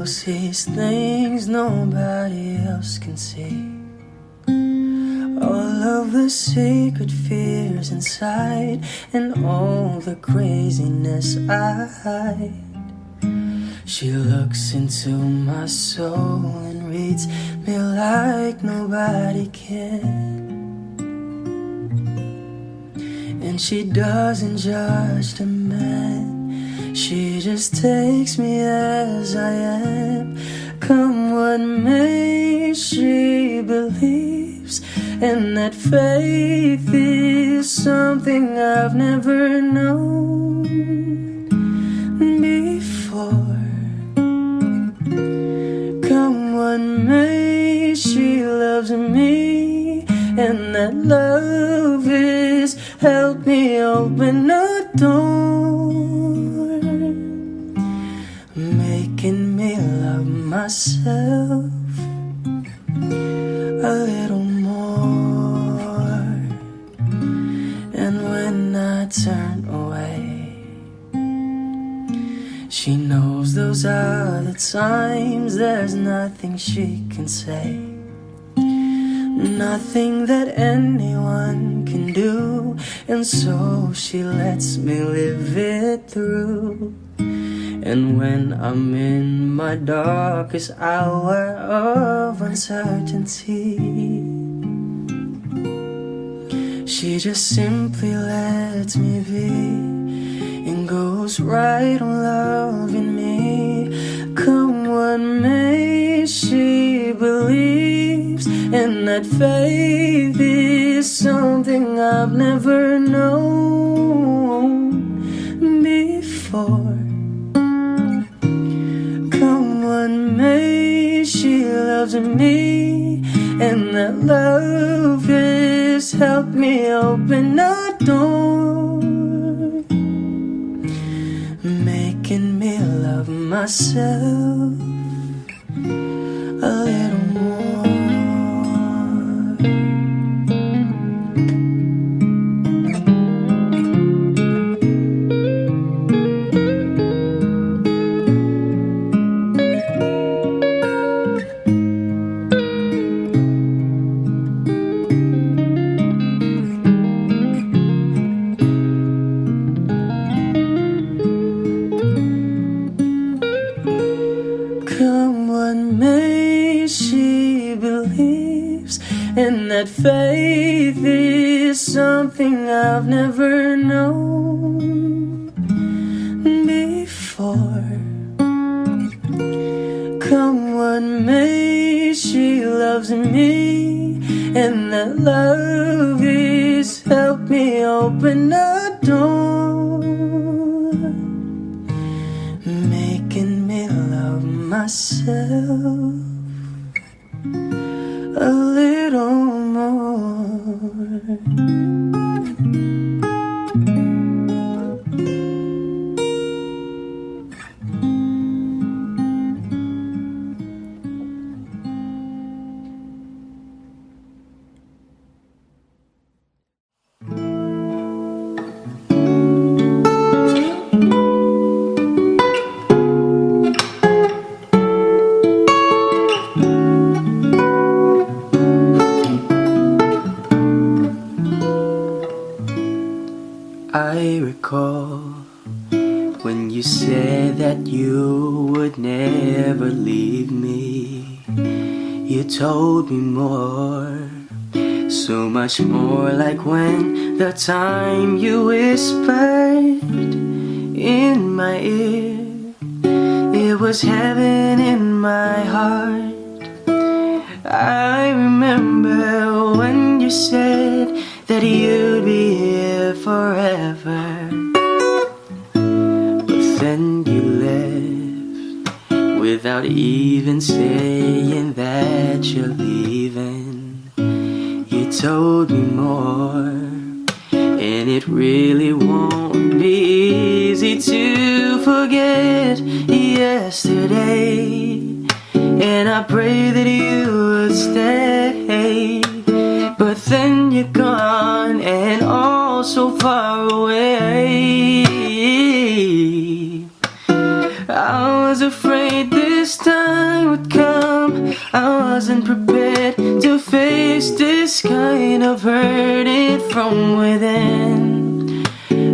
Girl sees things nobody else can see. All of the secret fears inside, and all the craziness I hide. She looks into my soul and reads me like nobody can. And she doesn't judge the man, she just takes me as I am. Come what may, she believes, and that faith is something I've never known before. Come what may, she loves me, and that love is helped me open a door, making me love myself a little more. And when I turn away, she knows those are the times there's nothing she can say, nothing that anyone can do, and so she lets me live it through. And when I'm in my darkest hour of uncertainty, she just simply lets me be and goes right on loving me. Come what may, she believes, and that faith is something I've never known before. Come what may, she loves me, and that love has helped me open a door, making me love myself a little more. Come what may, she believes, and that faith is something I've never known before. Come what may, she loves me, and that love is helped me open a door, making me love myself a little more. I recall when you said that you would never leave me. You told me more, so much more, like when the time you whispered in my ear. It was heaven in my heart. I remember when you said that you'd be here forever, but then you left without even saying that you're leaving. You told me more, and it really won't be easy to forget yesterday. And I pray that you would stay, but then you're gone, and all so far away. I was afraid this time I wasn't prepared to face this kind of hurting from within.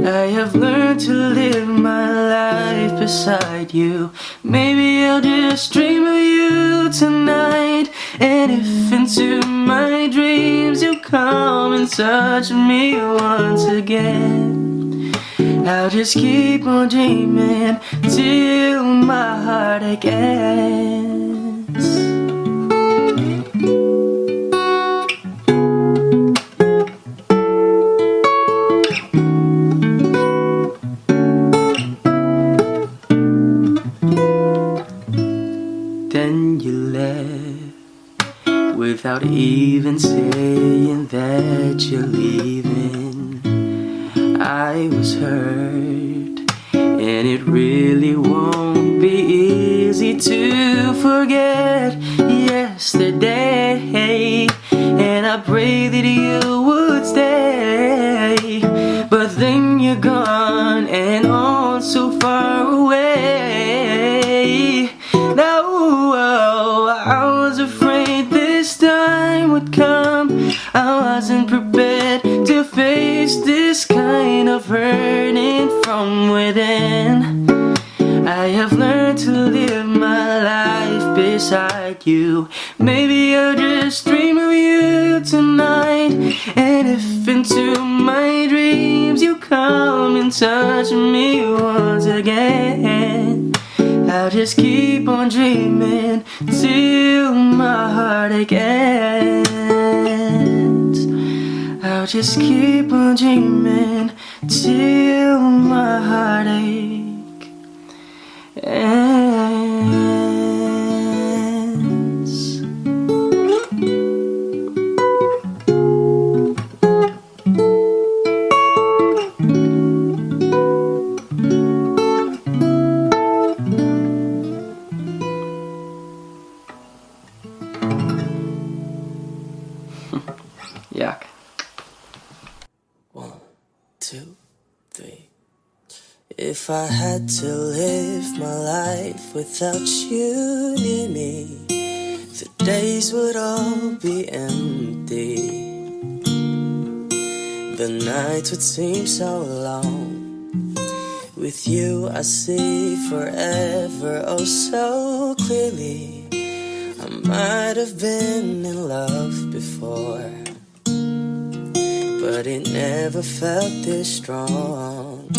I have learned to live my life beside you. Maybe I'll just dream of you tonight. And if into my dreams you come and touch me once again, I'll just keep on dreaming till my heart aches. Then you left without even saying that you're leaving. I was hurt, and it really won't be easy to forget yesterday. And I pray that you would stay, but then you're gone and all so far away. Now I was afraid this time would come. I wasn't prepared to face this kind of hurting from within. I have learned to live my life beside you. Maybe I'll just dream of you tonight. And if into my dreams you come and touch me once again, I'll just keep on dreaming till my heartache ends. I'll just keep on dreaming till my heartache ends. Yuck. 1, 2, 3. If I had to live my life without you near me, the days would all be empty. The nights would seem so long. With you I see forever oh so clearly. I might have been in love before, but it never felt this strong.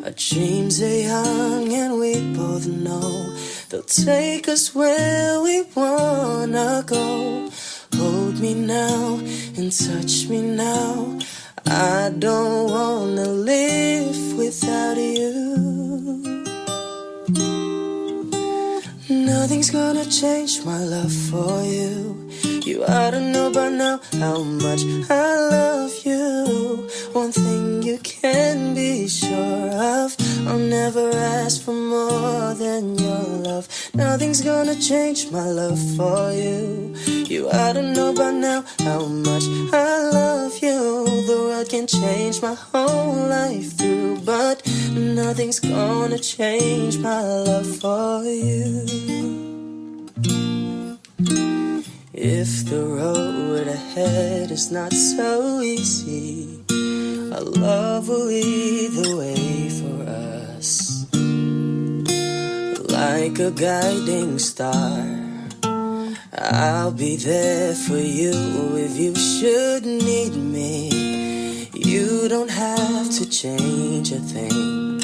Our dreams are young and we both know they'll take us where we wanna go. Hold me now and touch me now. I don't wanna live without you. Nothing's gonna change my love for you. You ought to know by now how much I love you. One thing you can be sure of, I'll never ask for more than your love. Nothing's gonna change my love for you. You ought to know by now how much I love you. The world can change my whole life through, but nothing's gonna change my love for you. If the road ahead is not so easy, our love will lead the way for us. Like a guiding star, I'll be there for you if you should need me. You don't have to change a thing.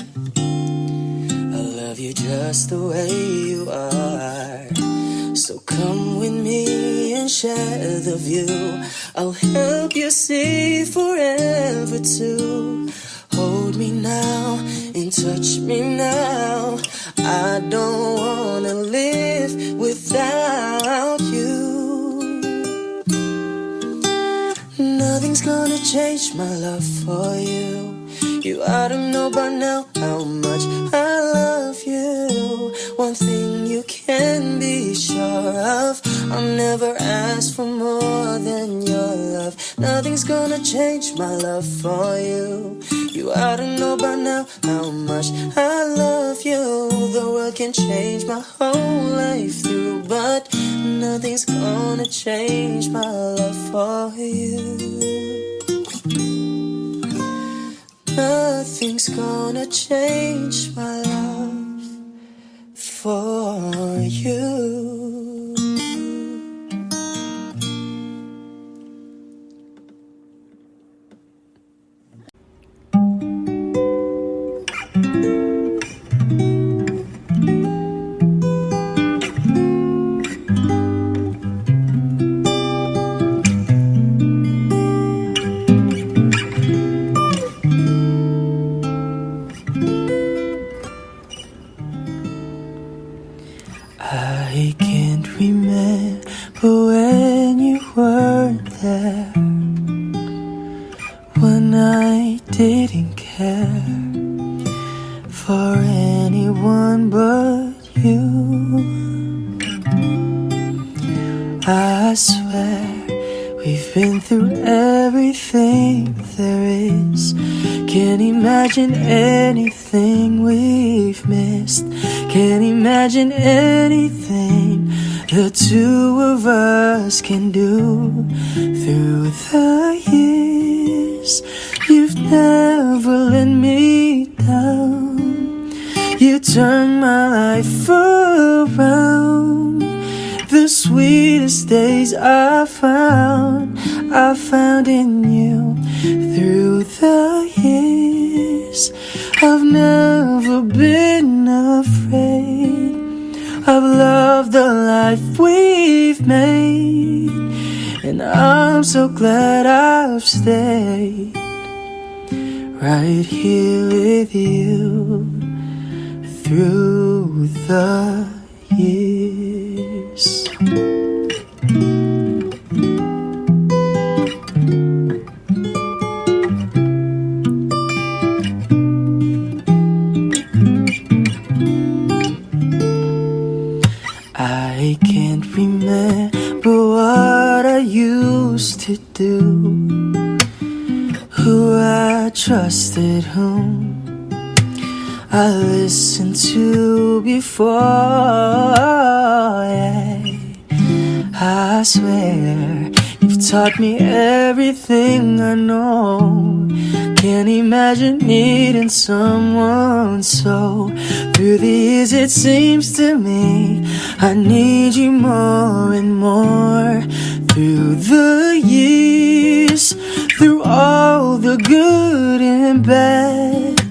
I love you just the way you are. So come with me and share the view. I'll help you see forever too. Hold me now and touch me now. I don't wanna live without you. Nothing's gonna change my love for you. You ought to know by now how much I love you. One thing you can be sure of, I'll never ask for more than your love. Nothing's gonna change my love for you. You ought to know by now how much I love you. The world can change my whole life through, but nothing Nothing's gonna change my love for you. Nothing's gonna change my love for you. I can't remember when you weren't there, when I didn't care for anyone but you. I swear we've been through everything there is. Can't imagine anything we've missed. Can't imagine anything the two of us can do through the years. You've never let me down. You turned my life around. The sweetest days I found in you through the years. I've never been afraid. I've loved the life we've made, and I'm so glad I've stayed right here with you through the years. I can't remember what I used to do, who I trusted, whom I listened to before. Yeah. I swear you've taught me everything I know. Can't imagine needing someone so. Through the years it seems to me I need you more and more. Through the years, through all the good and bad,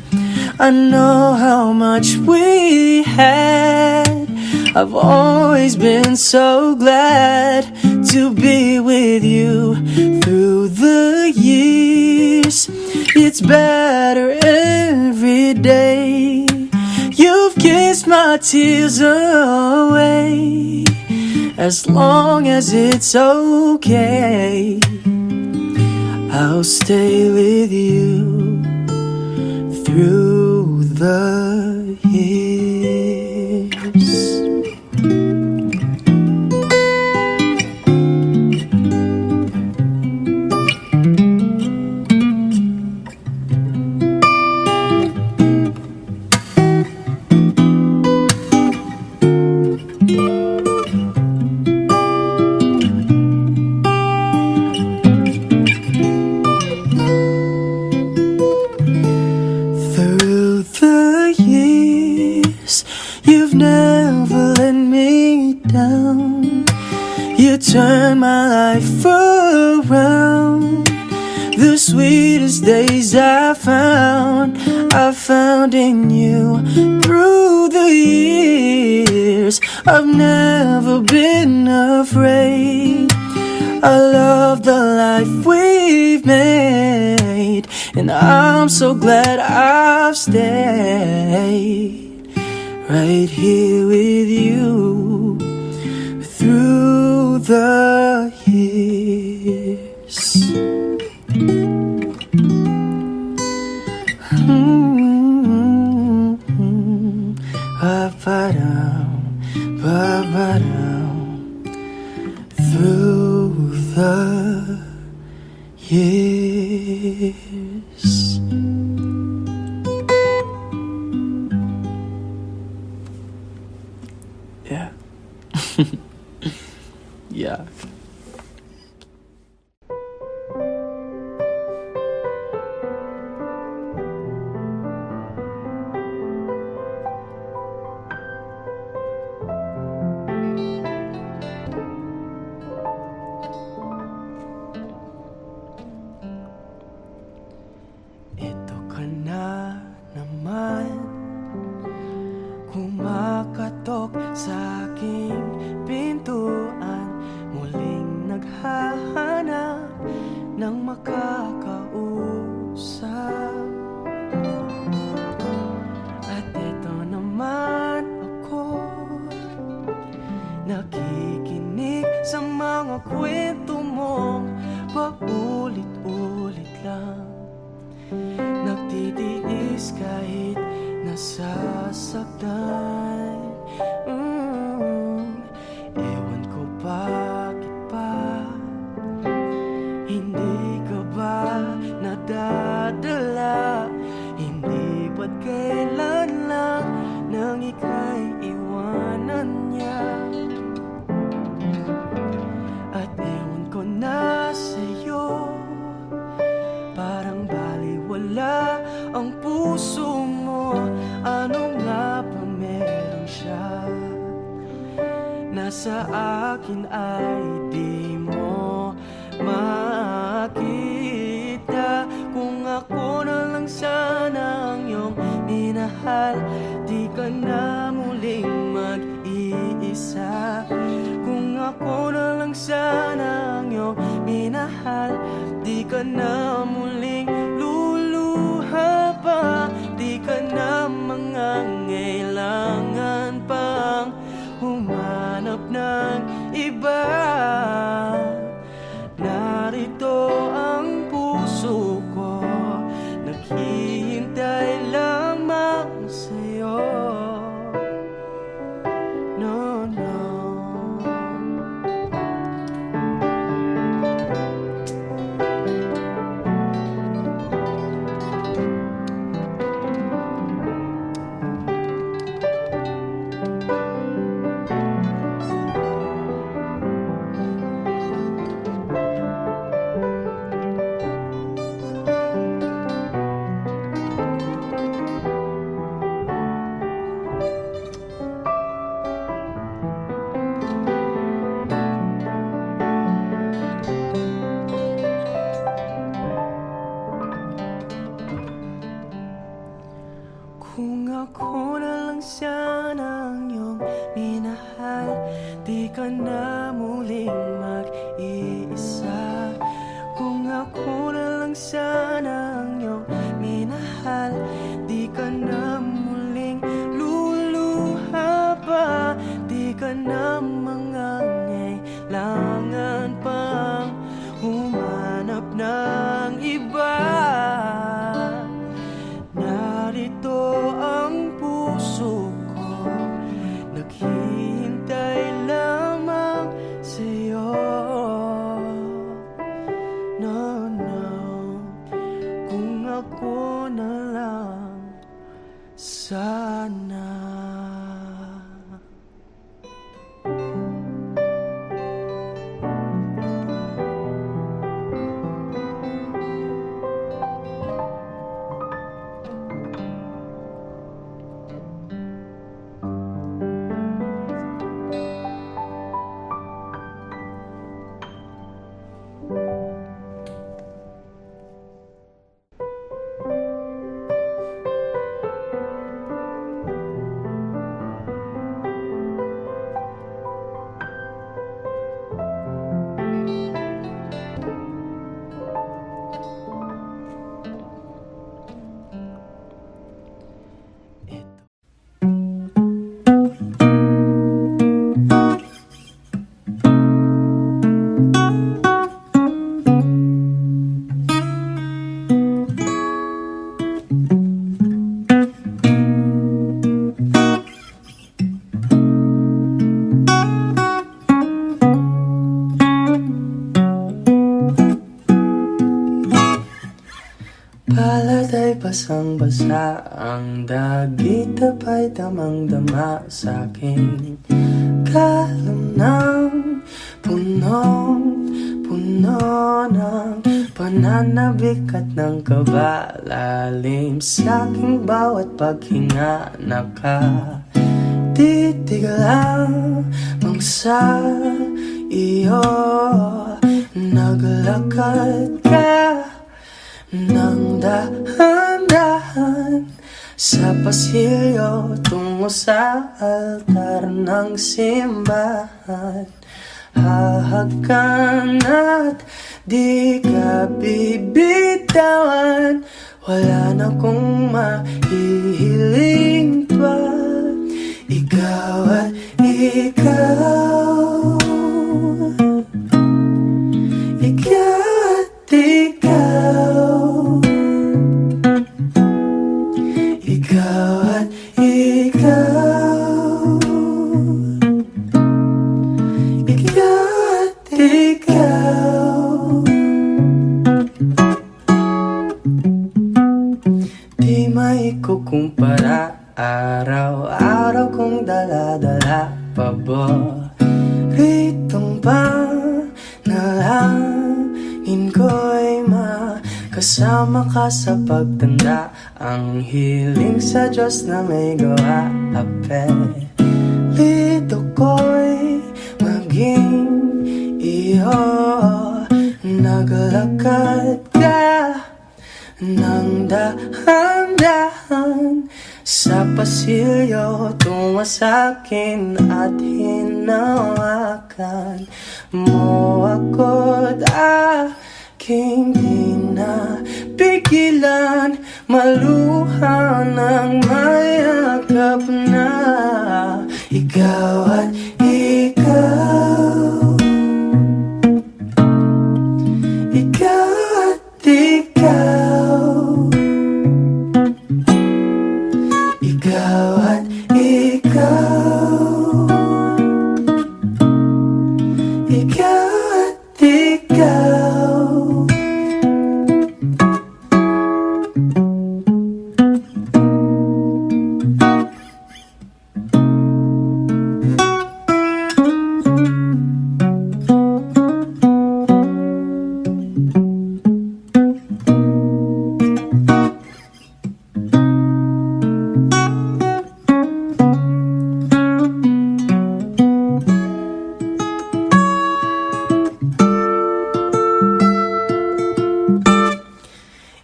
I know how much we had. I've always been so glad to be with you through the years. It's better every day. You've kissed my tears away. As long as it's okay, I'll stay with you through the years. Through the years, you've never let me down. You turned my life around. The sweetest days I found in you through the years. I've never been afraid. I love the life we've made, and I'm so glad I've stayed right here with you through the years. Through the years. Yeah. Yeah. Ito ka na naman, kumakatok sa aking pintuan, muling naghahanap ng makakausap. At ito naman ako, nakikinig sa mga kwento mong paulit-ulit lang. Nagtitiis kahit nasasaktan. Ewan ko bakit pa hindi ka ba nadadala? Hindi ba't kailan lang nang ika'y iwanan niya? At ewan ko na sa'yo, parang baliwala ang puso mo. Ano nga ba meron siya? Nasa akin ay di mo makita. Kung ako na lang sana ang iyong minahal, di ka na muling mag-iisa. Kung ako na lang sana ang iyong minahal, di ka na muling luluha pa. Di ka na mangangailangan pang humanap ng iba. Narito ang puso ko, naghihintay lamang sa'yo. No, no. Kung ako na lang sana ang iyong minahal, di ka na muling mag-iisa. Kung ako na lang sana ang iyong minahal, di ka na muling luluha pa. Di ka na mangangailangan pang humanap ng iba. Narito ang puso ko, naghihintay lamang sa'yo. No, no. Kung ako na lang sana. Palad ay basang-basa, ang dagit ay damang-dama sa'king kalam ng puno Mananabik ng kaba, lalim sa aking bawat paghinga. Nakatitig lamang sa iyo, naglakad ka ng dahan-dahan sa pasilyo tungo sa altar ng simbahan. Hahagan at di ka bibitawan, wala na kong mahihiling pa. Ikaw at ikaw, ikaw at ikaw, ikaw at ikaw, ikaw. Di maikukumpara, araw-araw kong dala-dala paboritong panalangin ko'y makasama ka sa pagtanda. Ang hiling sa Diyos na may gawa, apelito ko'y maging iyo. Naglakad ka ng dahan-dahan sa pasilyo tungo sa'kin at hinawakan mo ako't aking di napigilan, maluha ng mayakap na. Ikaw at ikaw, ikaw at ikaw, ikaw at ikaw, ikaw at ikaw.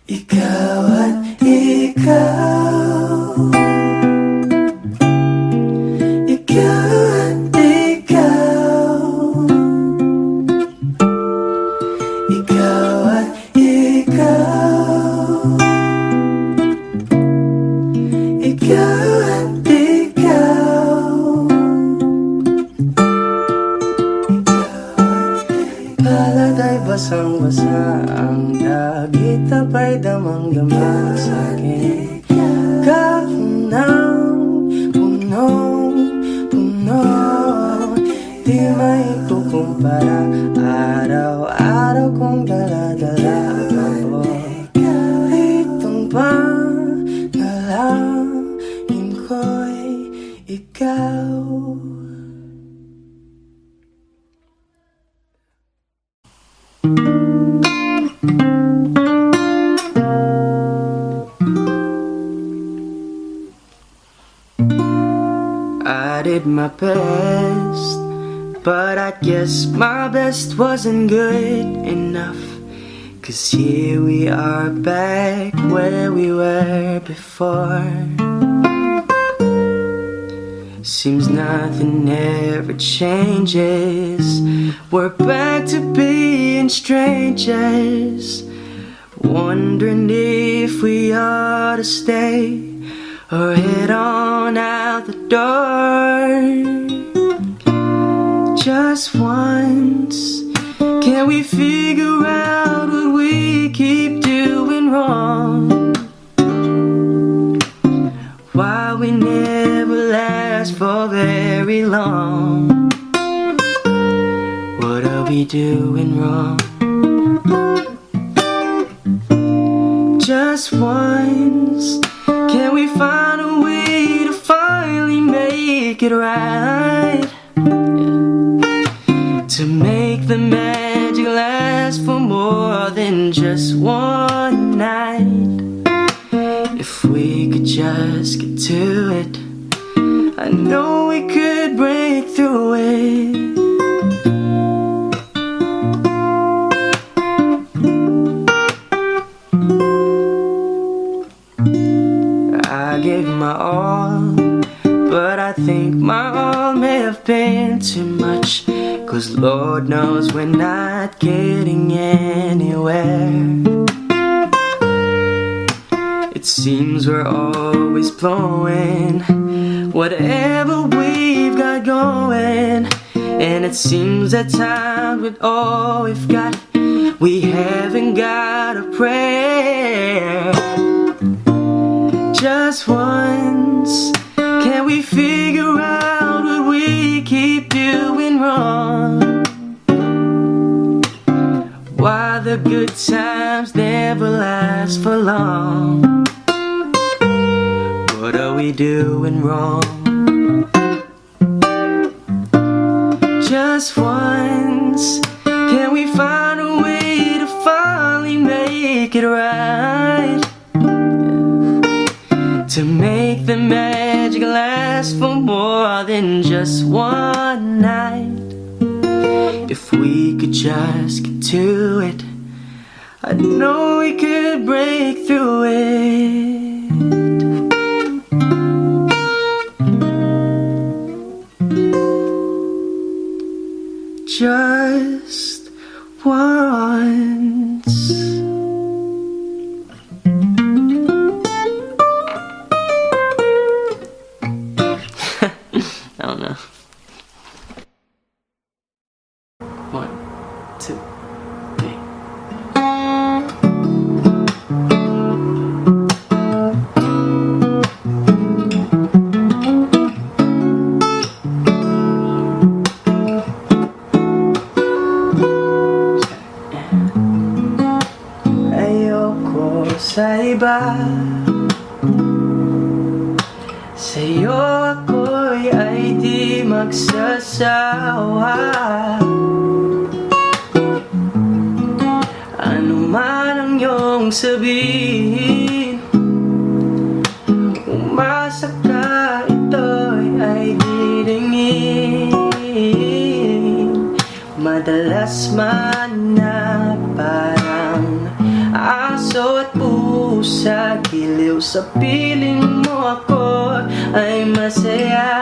Ikaw at ikaw, ikaw at ikaw, ikaw at ikaw, ikaw at ikaw. Palad ay basang-basa, ang dagit apa'y damang-dama sa'kin. Kaunang punong-puno, di maitukumpara, araw-araw kong dala-dala paboritong panalangin ko'y ikaw. I did my best, but I guess my best wasn't good enough. 'Cause here we are back where we were before. Seems nothing ever changes. We're back to being strangers, wondering if we ought to stay or head on out the door. Just once, can we figure out what we keep doing wrong? Why we never last for very long? What are we doing wrong? Just once, can we find a way to finally make it right? To make the magic last for more than than just one night. If we could just get to it, I know we could break through it. I gave my all, but I think my all may have been too much. 'Cause Lord knows we're not getting anywhere. It seems we're always blowing whatever we've got going, and it seems at times with all we've got, we haven't got a prayer. Just once, can we figure out what we keep doing wrong? Why the good times never last for long? What are we doing wrong? Just once, can we find a way to finally make it right? To make the magic last for more than just one night. If we could just get to it, I know we could break through it. Just once. I don't know. 1, 2, 3. Ayoko sa iba, sa'yo ako'y ay di magsasawa. Ano man ang iyong sabihin, umasa ka, ito'y ay didingin. Madalas man na parang aso at pusa, giliw sa piling mo ako ay masaya.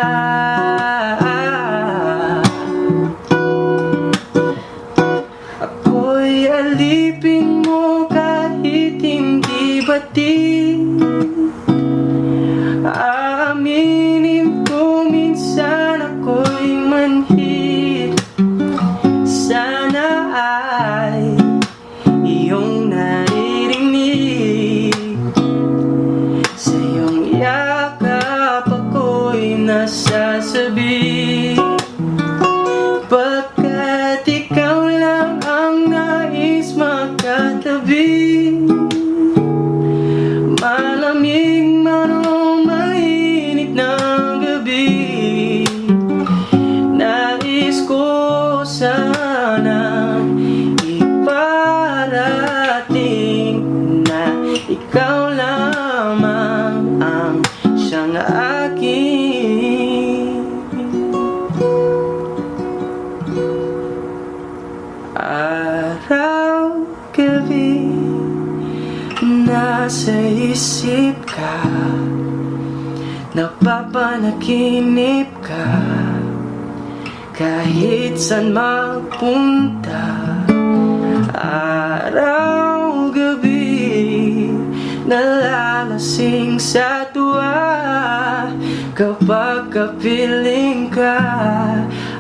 Ako'y alipin mo kahit hindi batid. Aaminin ko minsan ako'y manhid. Sana ay iyong naririnig. Sa iyong yakap ako'y nasasabi, pagkat ikaw lang ang nais makatabi. Malamig man o mainit ng gabi, nais ko sanang iparating na ikaw lamang ang siyang akin. Araw, gabi, nasa isip ka, napapanaginip ka, kahit saan magpunta. Araw, gabi, nalalasing sa tuwa kapag kapiling ka.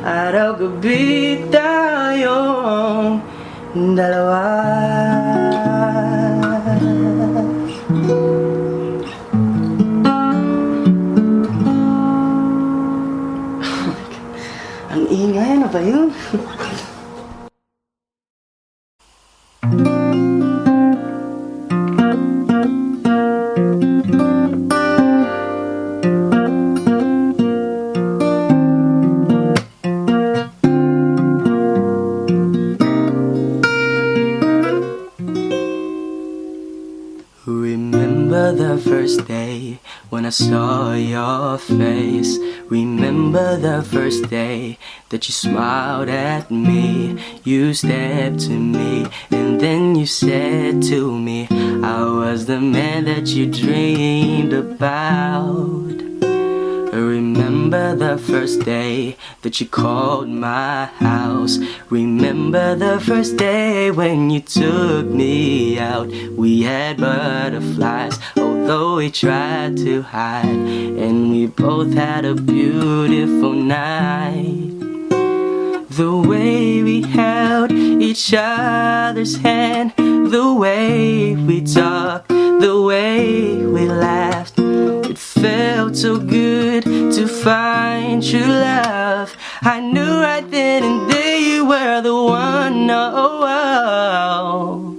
Araw, gabi tayong dalawa. Ang ingay, ano ba yun? the first day when I saw your face. Remember the first day that you smiled at me. You stepped to me and then you said to me, I was the man that you dreamed about. Remember the first day that you called my house. Remember the first day when you took me out. We had butterflies, although we tried to hide, and we both had a beautiful night. The way we held each other's hand, the way we talked, the way we laughed. It felt so good to find true love. I knew right then and there you were the one. Oh, oh.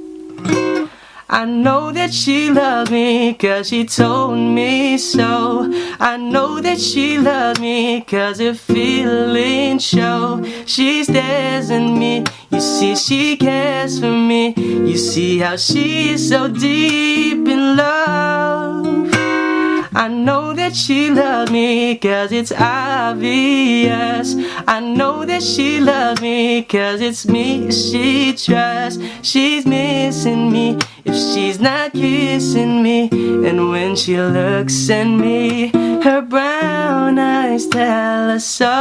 I know that she loves me 'cause she told me so. I know that she loves me 'cause her feelings show. She stares at me, you see she cares for me. You see how she is so deep in love. I know that she loves me 'cause it's obvious. I know that she loves me 'cause it's me she trusts. She's missing me if she's not kissing me. And when she looks at me, her brown eyes tell us so.